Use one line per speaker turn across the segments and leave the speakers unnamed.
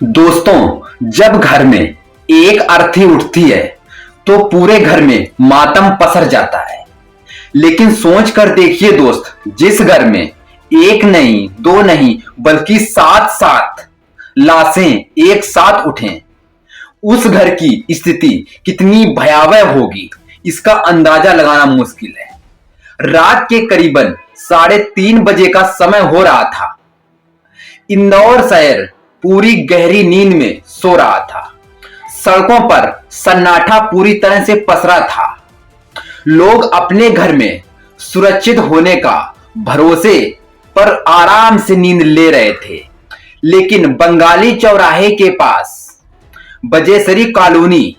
दोस्तों, जब घर में एक अर्थी उठती है तो पूरे घर में मातम पसर जाता है। लेकिन सोच कर देखिए दोस्त, जिस घर में एक नहीं, दो नहीं, बल्कि सात सात लाशें एक साथ उठें, उस घर की स्थिति कितनी भयावह होगी, इसका अंदाजा लगाना मुश्किल है। रात के करीबन 3:30 बजे का समय हो रहा था। इंदौर शहर पूरी गहरी नींद में सो रहा था। सड़कों पर सन्नाटा पूरी तरह से पसरा था। लोग अपने घर में सुरक्षित होने का भरोसे पर आराम से नींद ले रहे थे। लेकिन बंगाली चौराहे के पास बजेसरी कॉलोनी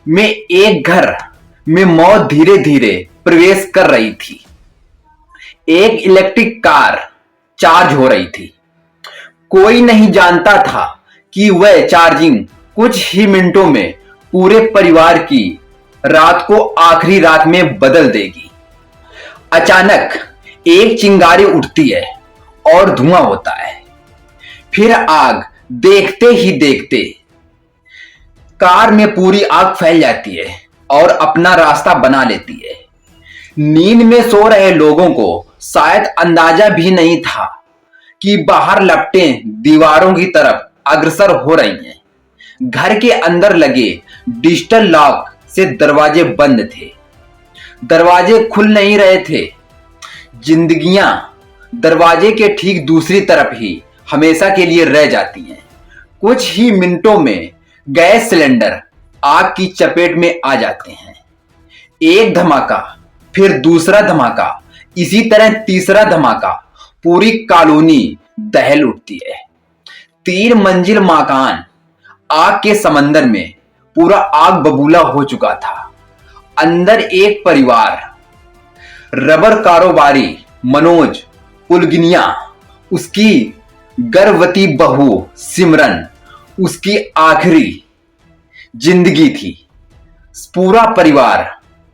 में एक घर में मौत धीरे धीरे प्रवेश कर रही थी। एक इलेक्ट्रिक कार चार्ज हो रही थी। कोई नहीं जानता था कि वह चार्जिंग कुछ ही मिनटों में पूरे परिवार की रात को आखिरी रात में बदल देगी। अचानक एक चिंगारी उठती है और धुआं होता है। फिर आग देखते ही देखते कार में पूरी आग फैल जाती है और अपना रास्ता बना लेती है। नींद में सो रहे लोगों को शायद अंदाजा भी नहीं था कि बाहर लपटें दीवारों की तरफ अग्रसर हो रही हैं। घर के अंदर लगे डिजिटल लॉक से दरवाजे बंद थे। दरवाजे खुल नहीं रहे थे। जिंदगियां दरवाजे के ठीक दूसरी तरफ ही हमेशा के लिए रह जाती हैं। कुछ ही मिनटों में गैस सिलेंडर आग की चपेट में आ जाते हैं। एक धमाका, फिर दूसरा धमाका, इसी तरह तीसरा धमाका, पूरी कॉलोनी दहल उठती है। 3 मंजिल मकान आग के समंदर में पूरा आग बबूला हो चुका था। अंदर एक परिवार, रबर कारोबारी मनोज पुलगिनिया, उसकी गर्भवती बहू सिमरन, उसकी आखिरी जिंदगी थी। पूरा परिवार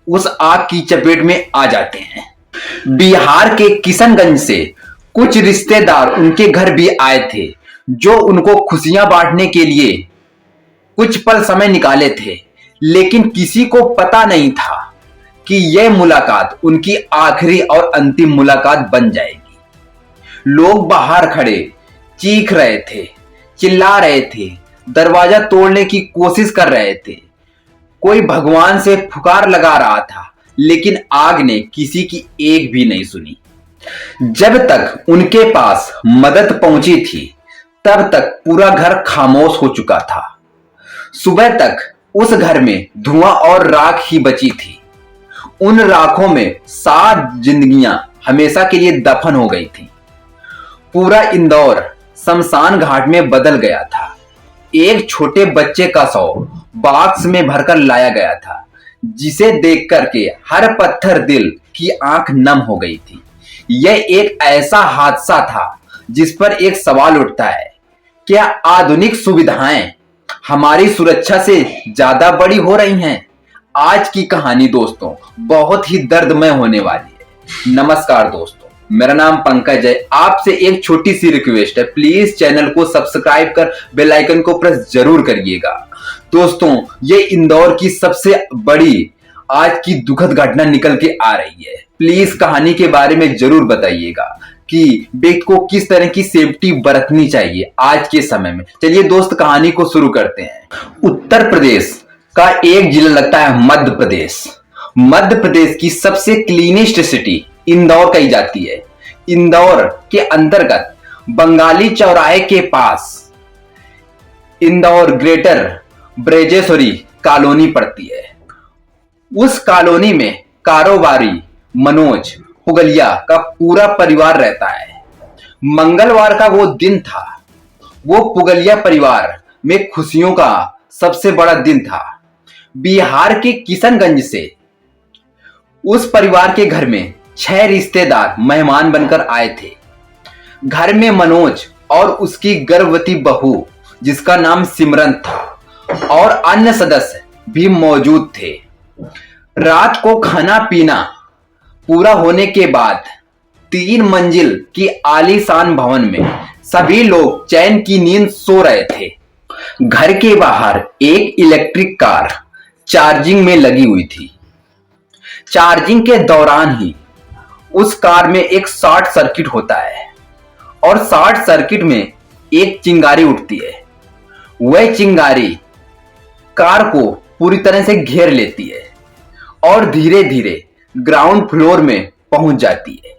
उस आग की चपेट में आ जाते हैं। बिहार के किशनगंज से कुछ रिश्तेदार उनके घर भी आए थे, जो उनको खुशियां बांटने के लिए कुछ पल समय निकाले थे। लेकिन किसी को पता नहीं था कि यह मुलाकात उनकी आखिरी और अंतिम मुलाकात बन जाएगी। लोग बाहर खड़े चीख रहे थे, चिल्ला रहे थे, दरवाजा तोड़ने की कोशिश कर रहे थे। कोई भगवान से पुकार लगा रहा था, लेकिन आग ने किसी की एक भी नहीं सुनी। जब तक उनके पास मदद पहुंची थी, तब तक पूरा घर खामोश हो चुका था। सुबह तक उस घर में धुआं और राख ही बची थी। उन राखों में 7 जिंदगियां हमेशा के लिए दफन हो गई थी। पूरा इंदौर शमशान घाट में बदल गया था। एक छोटे बच्चे का शव बॉक्स में भरकर लाया गया था, जिसे देख करके हर पत्थर दिल की आंख नम हो गई थी। यह एक ऐसा हादसा था जिस पर एक सवाल उठता है, क्या आधुनिक सुविधाएं हमारी सुरक्षा से ज्यादा बड़ी हो रही हैं? आज की कहानी दोस्तों बहुत ही दर्दमय होने वाली है। नमस्कार दोस्तों, मेरा नाम पंकज है। आपसे एक छोटी सी रिक्वेस्ट है, प्लीज चैनल को सब्सक्राइब कर बेल आइकन को प्रेस जरूर करिएगा। दोस्तों, ये इंदौर की सबसे बड़ी आज की दुखद घटना निकल के आ रही है। प्लीज कहानी के बारे में जरूर बताइएगा कि व्यक्ति को किस तरह की सेफ्टी बरतनी चाहिए आज के समय में। चलिए दोस्त, कहानी को शुरू करते हैं। उत्तर प्रदेश का एक जिला लगता है मध्य प्रदेश। मध्य प्रदेश की सबसे क्लीनेस्ट सिटी इंदौर कही जाती है। इंदौर के अंतर्गत बंगाली चौराहे के पास इंदौर ग्रेटर ब्रजेश्वरी कॉलोनी पड़ती है। उस कॉलोनी में कारोबारी मनोज पुगलिया का पूरा परिवार रहता है। मंगलवार का वो दिन था। वो पुगलिया परिवार में खुशियों का सबसे बड़ा दिन था। बिहार के किशनगंज से उस परिवार के घर में 6 रिश्तेदार मेहमान बनकर आए थे। घर में मनोज और उसकी गर्भवती बहू, जिसका नाम सिमरन था, और अन्य सदस्य भी मौजूद थे। रात को खाना पीना पूरा होने के बाद 3 मंजिल की आलीशान भवन में सभी लोग चैन की नींद सो रहे थे। घर के बाहर एक इलेक्ट्रिक कार चार्जिंग में लगी हुई थी। चार्जिंग के दौरान ही उस कार में एक शॉर्ट सर्किट होता है और शॉर्ट सर्किट में एक चिंगारी उठती है। वह चिंगारी कार को पूरी तरह से घेर लेती है और धीरे धीरे ग्राउंड फ्लोर में पहुंच जाती है।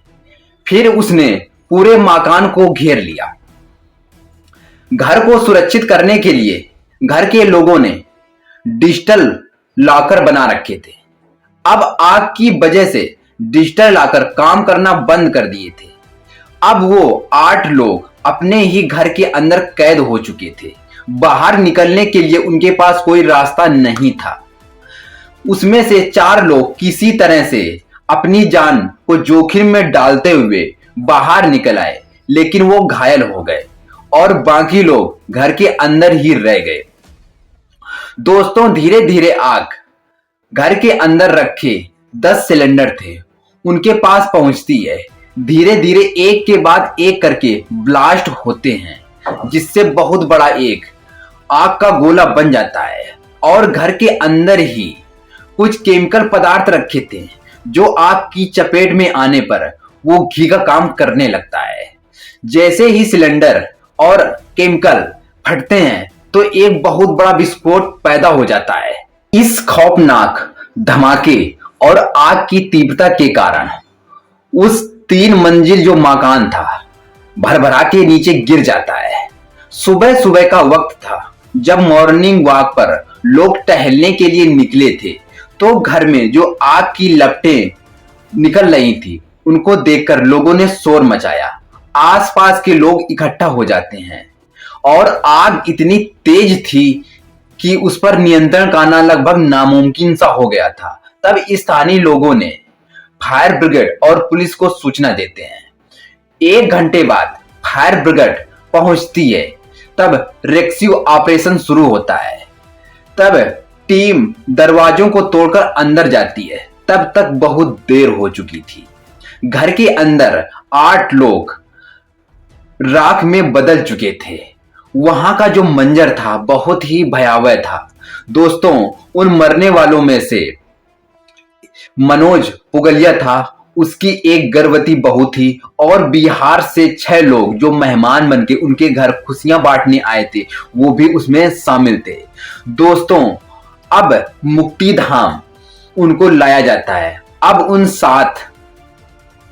फिर उसने पूरे मकान को घेर लिया। घर को सुरक्षित करने के लिए घर के लोगों ने डिजिटल लॉकर बना रखे थे। अब आग की वजह से डिजिटल लॉकर काम करना बंद कर दिए थे। अब वो 8 लोग अपने ही घर के अंदर कैद हो चुके थे। बाहर निकलने के लिए उनके पास कोई रास्ता नहीं था। उसमें से 4 लोग किसी तरह से अपनी जान को जोखिम में डालते हुए बाहर निकल आए, लेकिन वो घायल हो गए और बाकी लोग घर के अंदर ही रह गए। दोस्तों, धीरे धीरे आग घर के अंदर रखे 10 सिलेंडर थे उनके पास पहुंचती है। धीरे धीरे एक के बाद एक करके ब्लास्ट होते हैं, जिससे बहुत बड़ा एक आग का गोला बन जाता है और घर के अंदर ही कुछ केमिकल पदार्थ रखे थे जो आग की चपेट में आने पर वो घी का काम करने लगता है। जैसे ही सिलेंडर और केमिकल फटते हैं तो एक बहुत बड़ा विस्फोट पैदा हो जाता है। इस खौफनाक धमाके और आग की तीव्रता के कारण उस 3 मंजिल जो मकान था भरभरा के नीचे गिर जाता है। सुबह सुबह का वक्त था जब मॉर्निंग वॉक पर लोग टहलने के लिए निकले थे, तो घर में जो आग की लपटें निकल रही थी उनको देखकर लोगों ने शोर मचाया। आसपास के लोग इकट्ठा हो जाते हैं और आग इतनी तेज थी कि उस पर नियंत्रण करना लगभग नामुमकिन सा हो गया था। तब स्थानीय लोगों ने फायर ब्रिगेड और पुलिस को सूचना देते हैं। 1 घंटे बाद फायर ब्रिगेड पहुंचती है। तब रेस्क्यू ऑपरेशन शुरू होता है। तब टीम दरवाजों को तोड़कर अंदर जाती है। तब तक बहुत देर हो चुकी थी। घर के अंदर 8 लोग राख में बदल चुके थे। वहां का जो मंजर था बहुत ही भयावह था। दोस्तों, उन मरने वालों में से मनोज पुगलिया था, उसकी एक गर्भवती बहू थी और बिहार से 6 लोग जो मेहमान बनके उनके घर खुशियां बांटने आए थे वो भी उसमें शामिल थे। दोस्तों, अब मुक्तिधाम उनको लाया जाता है। अब उन 7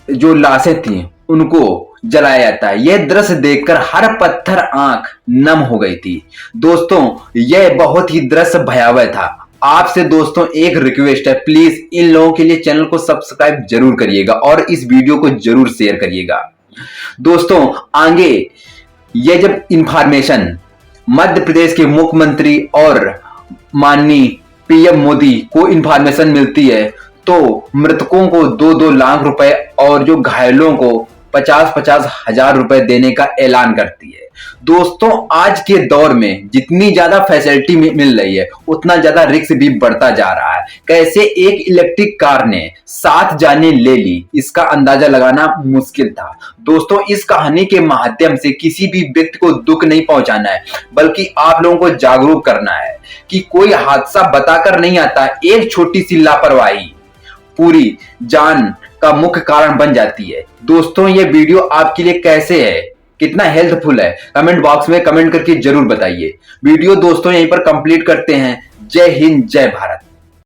जो लाशें थी उनको जलाया जाता है। यह दृश्य देखकर हर पत्थर आंख नम हो गई थी। दोस्तों, यह बहुत ही दृश्य भयावह था। आपसे दोस्तों एक रिक्वेस्ट है, प्लीज इन लोगों के लिए चैनल को सब्सक्राइब जरूर करिएगा और इस वीडियो को जरूर शेयर करिएगा। दोस्तों, आगे यह जब इंफॉर्मेशन मध्य प्रदेश के मुख्यमंत्री और माननीय पीएम मोदी को इंफॉर्मेशन मिलती है तो मृतकों को 2-2 लाख रुपए और जो घायलों को 50-50 हजार रुपए देने का ऐलान करती है। दोस्तों, आज के दौर में जितनी ज्यादा फैसिलिटी मिल रही है उतना ज्यादा रिस्क भी बढ़ता जा रहा है। कैसे एक इलेक्ट्रिक कार ने 7 जानें ले ली, इसका अंदाजा लगाना मुश्किल था। दोस्तों, इस कहानी के माध्यम से किसी भी व्यक्ति को दुख नहीं पहुंचाना है, बल्कि आप लोगों को जागरूक करना है कि कोई हादसा बताकर नहीं आता। एक छोटी सी लापरवाही पूरी जान का मुख्य कारण बन जाती है। दोस्तों, ये वीडियो आपके लिए कैसे है, कितना हेल्पफुल है, कमेंट बॉक्स में कमेंट करके जरूर बताइए। वीडियो दोस्तों यहीं पर कंप्लीट करते हैं। जय हिंद, जय भारत।